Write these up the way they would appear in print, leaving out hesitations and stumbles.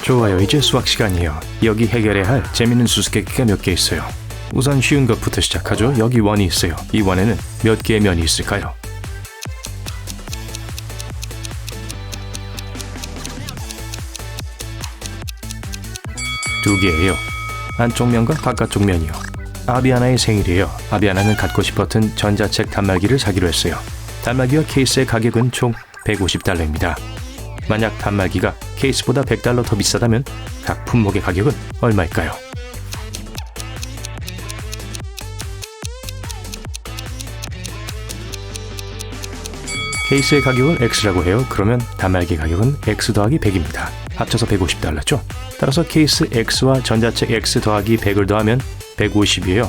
좋아요, 이제 수학 시간이에요. 여기 해결해야 할 재밌는 수수께끼가 몇 개 있어요. 우선 쉬운 것부터 시작하죠. 여기 원이 있어요. 이 원에는 몇 개의 면이 있을까요? 두 개예요. 안쪽 면과 바깥쪽 면이요. 아비아나의 생일이에요. 아비아나는 갖고 싶었던 전자책 단말기를 사기로 했어요. 단말기와 케이스의 가격은 총 150달러입니다. 만약 단말기가 케이스보다 100달러 더 비싸다면 각 품목의 가격은 얼마일까요? 케이스의 가격을 X라고 해요. 그러면 단말기 가격은 X 더하기 100입니다. 합쳐서 150달러죠. 따라서 케이스 X와 전자책 X 더하기 100을 더하면 150이에요.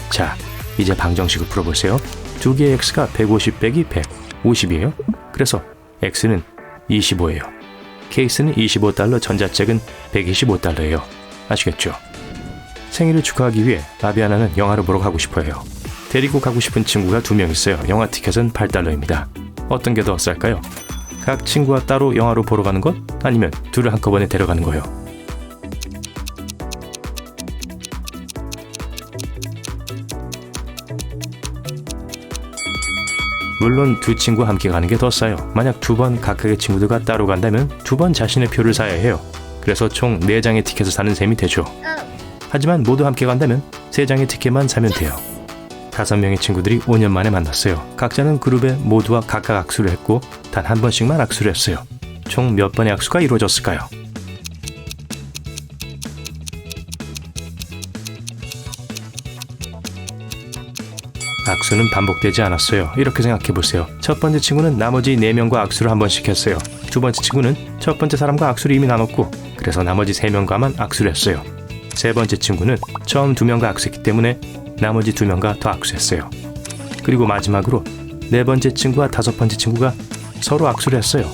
자, 이제 방정식을 풀어보세요. 두 개의 X가 150 빼기 100, 50이에요. 그래서 X는 25예요. 케이스는 25달러, 전자책은 125달러예요. 아시겠죠? 생일을 축하하기 위해 아비아나는 영화를 보러 가고 싶어해요. 데리고 가고 싶은 친구가 2명 있어요. 영화 티켓은 8달러입니다. 어떤 게 더 쌀까요? 각 친구와 따로 영화로 보러 가는 것? 아니면 둘을 한꺼번에 데려가는 거요? 물론 두 친구와 함께 가는 게 더 싸요. 만약 2번 각각의 친구들과 따로 간다면 2번 자신의 표를 사야 해요. 그래서 총 4장의 티켓을 사는 셈이 되죠. 하지만 모두 함께 간다면 3장의 티켓만 사면 돼요. 5명의 친구들이 5년 만에 만났어요. 각자는 그룹에 모두와 각각 악수를 했고 단 한 번씩만 악수를 했어요. 총 몇 번의 악수가 이루어졌을까요? 악수는 반복되지 않았어요. 이렇게 생각해보세요. 첫 번째 친구는 나머지 4명과 악수를 한 번씩 했어요. 두 번째 친구는 첫 번째 사람과 악수를 이미 나눴고 그래서 나머지 3명과만 악수를 했어요. 세 번째 친구는 처음 2명과 악수했기 때문에 나머지 2명과 더 악수했어요. 그리고 마지막으로 4번째 친구와 5번째 친구가 서로 악수를 했어요.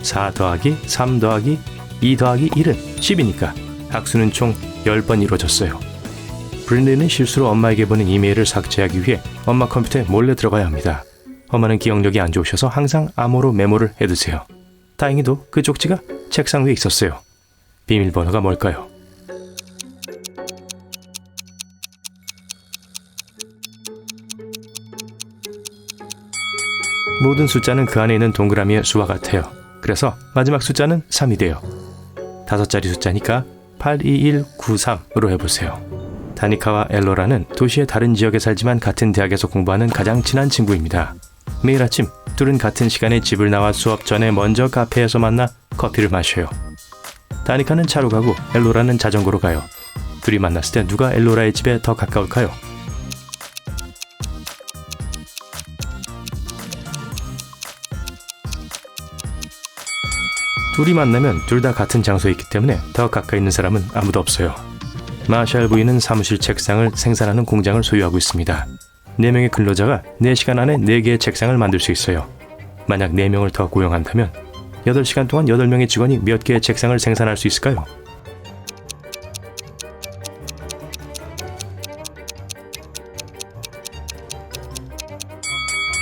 4 더하기 3 더하기 2 더하기 1은 10이니까 악수는 총 10번 이루어졌어요. 브린리는 실수로 엄마에게 보낸 이메일을 삭제하기 위해 엄마 컴퓨터에 몰래 들어가야 합니다. 엄마는 기억력이 안 좋으셔서 항상 암호로 메모를 해두세요. 다행히도 그 쪽지가 책상 위에 있었어요. 비밀번호가 뭘까요? 모든 숫자는 그 안에 있는 동그라미의 수와 같아요. 그래서 마지막 숫자는 3이 돼요. 5자리 숫자니까 82193으로 해보세요. 다니카와 엘로라는 도시의 다른 지역에 살지만 같은 대학에서 공부하는 가장 친한 친구입니다. 매일 아침 둘은 같은 시간에 집을 나와 수업 전에 먼저 카페에서 만나 커피를 마셔요. 다니카는 차로 가고 엘로라는 자전거로 가요. 둘이 만났을 때 누가 엘로라의 집에 더 가까울까요? 둘이 만나면 둘 다 같은 장소에 있기 때문에 더 가까이 있는 사람은 아무도 없어요. 마샬 부인은 사무실 책상을 생산하는 공장을 소유하고 있습니다. 4명의 근로자가 4시간 안에 4개의 책상을 만들 수 있어요. 만약 4명을 더 고용한다면 8시간 동안 8명의 직원이 몇 개의 책상을 생산할 수 있을까요?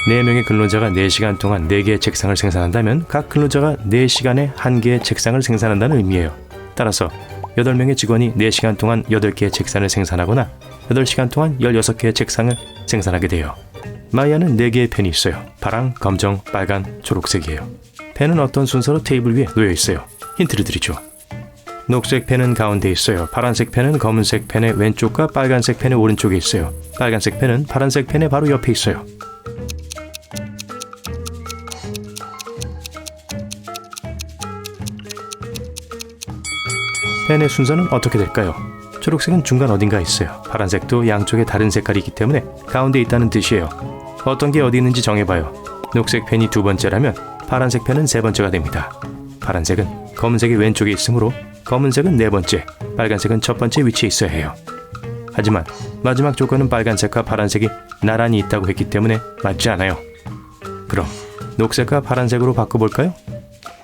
네 명의 근로자가 4시간 동안 4개의 책상을 생산한다면 각 근로자가 4시간에 1개의 책상을 생산한다는 의미예요. 따라서 8명의 직원이 4시간 동안 8개의 책상을 생산하거나 8시간 동안 16개의 책상을 생산하게 돼요. 마이아는 4개의 펜이 있어요. 파랑, 검정, 빨간, 초록색이에요. 펜은 어떤 순서로 테이블 위에 놓여 있어요. 힌트를 드리죠. 녹색 펜은 가운데 있어요. 파란색 펜은 검은색 펜의 왼쪽과 빨간색 펜의 오른쪽에 있어요. 빨간색 펜은 파란색 펜의 바로 옆에 있어요. 펜의 순서는 어떻게 될까요? 초록색은 중간 어딘가 있어요. 파란색도 양쪽에 다른 색깔이 있기 때문에 가운데 있다는 뜻이에요. 어떤 게 어디 있는지 정해봐요. 녹색 펜이 2번째라면 파란색 펜은 3번째가 됩니다. 파란색은 검은색이 왼쪽에 있으므로 검은색은 4번째, 빨간색은 첫 번째 위치에 있어야 해요. 하지만 마지막 조건은 빨간색과 파란색이 나란히 있다고 했기 때문에 맞지 않아요. 그럼 녹색과 파란색으로 바꿔볼까요?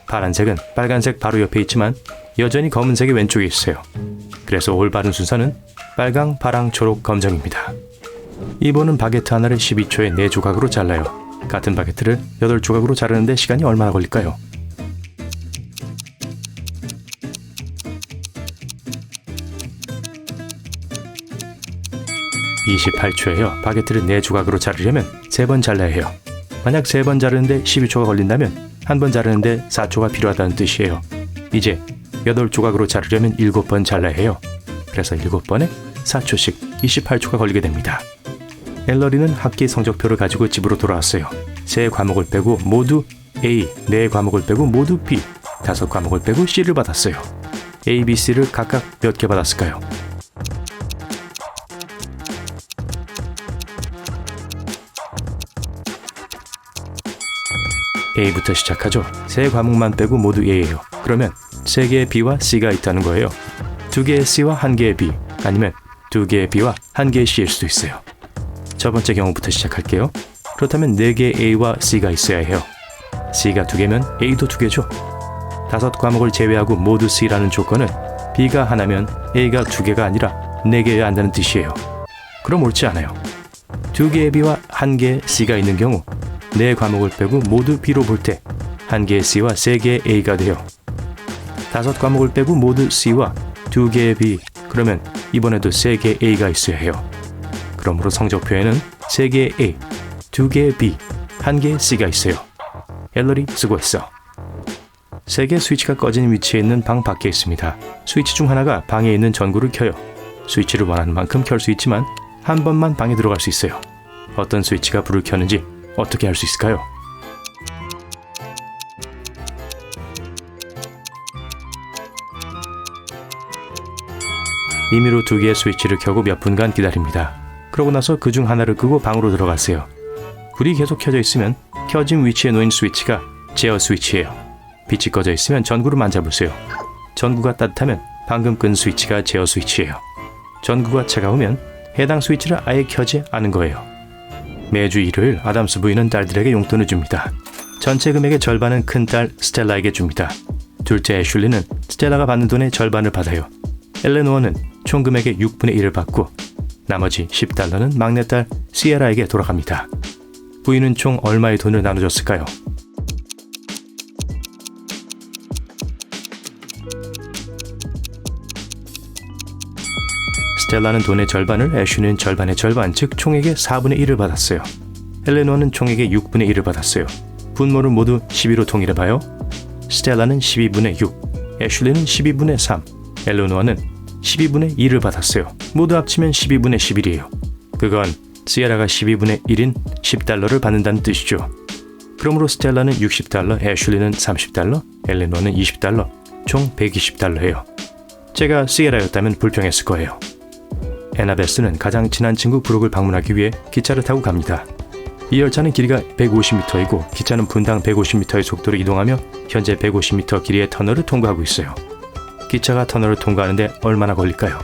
파란색은 빨간색 바로 옆에 있지만 여전히 검은색이 왼쪽에 있어요. 그래서 올바른 순서는 빨강, 파랑, 초록, 검정입니다. 이번은 바게트 하나를 12초에 4조각으로 잘라요. 같은 바게트를 8조각으로 자르는데 시간이 얼마나 걸릴까요? 28초예요. 바게트를 4조각으로 자르려면 3번 잘라야 해요. 만약 3번 자르는데 12초가 걸린다면 한 번 자르는데 4초가 필요하다는 뜻이에요. 이제 8조각으로 자르려면 7번 잘라야 해요. 그래서 7번에 4초씩 28초가 걸리게 됩니다. 앨러리는 학기 성적표를 가지고 집으로 돌아왔어요. 3과목을 빼고 모두 A, 4과목을 빼고 모두 B, 5과목을 빼고 C를 받았어요. A, B, C를 각각 몇 개 받았을까요? A부터 시작하죠. 3과목만 빼고 모두 A예요. 그러면 3개의 B와 C가 있다는 거예요. 2개의 C와 1개의 B, 아니면 2개의 B와 1개의 C일 수도 있어요. 첫 번째 경우부터 시작할게요. 그렇다면 4개의 A와 C가 있어야 해요. C가 2개면 A도 2개죠. 5과목을 제외하고 모두 C라는 조건은 B가 하나면 A가 2개가 아니라 4개여야 한다는 뜻이에요. 그럼 옳지 않아요. 2개의 B와 1개의 C가 있는 경우 4과목을 빼고 모두 B로 볼 때 1개의 C와 3개의 A가 돼요. 5과목을 빼고 모두 C와 2개의 B, 그러면 이번에도 3개의 A가 있어야 해요. 그러므로 성적표에는 3개의 A, 2개의 B, 1개의 C가 있어요. 앨러리 수고했어. 3개의 스위치가 꺼진 위치에 있는 방 밖에 있습니다. 스위치 중 하나가 방에 있는 전구를 켜요. 스위치를 원하는 만큼 켤 수 있지만 한 번만 방에 들어갈 수 있어요. 어떤 스위치가 불을 켜는지 어떻게 알 수 있을까요? 임의로 2개의 스위치를 켜고 몇 분간 기다립니다. 그러고 나서 그 중 하나를 끄고 방으로 들어갔어요. 불이 계속 켜져 있으면 켜진 위치에 놓인 스위치가 제어 스위치예요. 빛이 꺼져 있으면 전구를 만져보세요. 전구가 따뜻하면 방금 끈 스위치가 제어 스위치예요. 전구가 차가우면 해당 스위치를 아예 켜지 않은 거예요. 매주 일요일 아담스 부인은 딸들에게 용돈을 줍니다. 전체 금액의 절반은 큰딸 스텔라에게 줍니다. 둘째 애슐리는 스텔라가 받는 돈의 절반을 받아요. 엘레노어는 총 금액의 6분의 1을 받고 나머지 10달러는 막내딸 시에라에게 돌아갑니다. 부인은 총 얼마의 돈을 나눠줬을까요? 스텔라는 돈의 절반을, 애쉬는 절반의 절반, 즉 총액의 4분의 1을 받았어요. 엘레노어는 총액의 6분의 1을 받았어요. 분모를 모두 12로 통일해봐요. 스텔라는 12분의 6, 애슐리는 12분의 3, 엘레노어는 12분의 2를 받았어요. 모두 합치면 12분의 11이에요. 그건 시에라가 12분의 1인 10달러를 받는다는 뜻이죠. 그러므로 스텔라는 60달러, 애슐리는 30달러, 엘레노어는 20달러, 총 120달러예요. 제가 시에라였다면 불평했을 거예요. 애나베스는 가장 친한 친구 브룩을 방문하기 위해 기차를 타고 갑니다. 이 열차는 길이가 150m이고 기차는 분당 150m의 속도로 이동하며 현재 150m 길이의 터널을 통과하고 있어요. 기차가 터널을 통과하는데 얼마나 걸릴까요?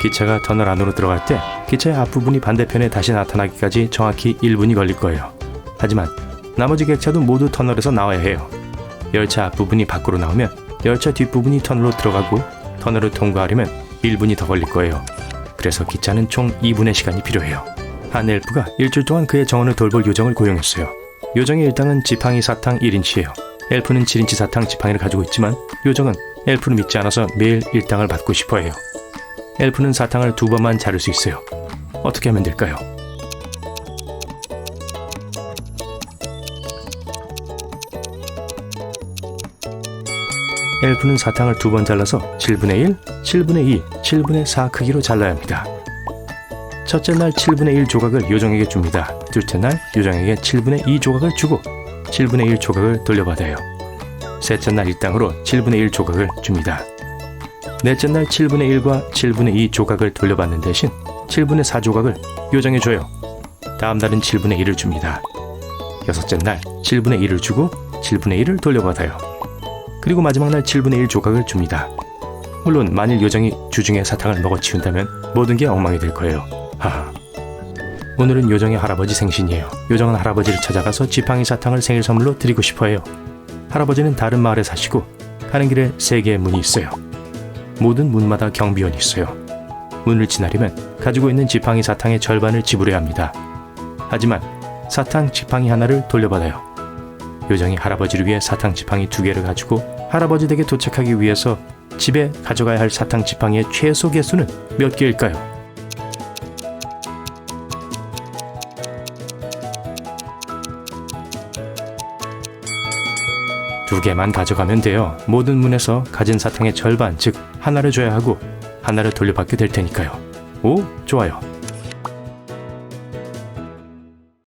기차가 터널 안으로 들어갈 때 기차의 앞부분이 반대편에 다시 나타나기까지 정확히 1분이 걸릴 거예요. 하지만 나머지 객차도 모두 터널에서 나와야 해요. 열차 앞부분이 밖으로 나오면 열차 뒷부분이 터널로 들어가고 터널을 통과하려면 1분이 더 걸릴 거예요. 그래서 기차는 총 2분의 시간이 필요해요. 한 엘프가 일주일 동안 그의 정원을 돌볼 요정을 고용했어요. 요정의 일당은 지팡이 사탕 1인치예요. 엘프는 7인치 사탕 지팡이를 가지고 있지만 요정은 엘프를 믿지 않아서 매일 일당을 받고 싶어해요. 엘프는 사탕을 2번만 자를 수 있어요. 어떻게 하면 될까요? 엘프는 사탕을 2번 잘라서 7분의 1, 7분의 2, 7분의 4 크기로 잘라야 합니다. 첫째 날 7분의 1 조각을 요정에게 줍니다. 둘째 날 요정에게 7분의 2 조각을 주고 7분의 1 조각을 돌려받아요. 셋째 날 일당으로 7분의 1 조각을 줍니다. 넷째 날 7분의 1과 7분의 2 조각을 돌려받는 대신 7분의 4 조각을 요정에 줘요. 다음 날은 7분의 1을 줍니다. 여섯째 날 7분의 1을 주고 7분의 1을 돌려받아요. 그리고 마지막 날 7분의 1 조각을 줍니다. 물론 만일 요정이 주중에 사탕을 먹어치운다면 모든 게 엉망이 될 거예요. 하하. 오늘은 요정의 할아버지 생신이에요. 요정은 할아버지를 찾아가서 지팡이 사탕을 생일 선물로 드리고 싶어해요. 할아버지는 다른 마을에 사시고 가는 길에 3개의 문이 있어요. 모든 문마다 경비원이 있어요. 문을 지나려면 가지고 있는 지팡이 사탕의 절반을 지불해야 합니다. 하지만 사탕 지팡이 하나를 돌려받아요. 요정이 할아버지를 위해 사탕 지팡이 2개를 가지고 할아버지 댁에 도착하기 위해서 집에 가져가야 할 사탕 지팡이의 최소 개수는 몇 개일까요? 두 개만 가져가면 돼요. 모든 문에서 가진 사탕의 절반, 즉 하나를 줘야 하고 하나를 돌려받게 될 테니까요. 오, 좋아요.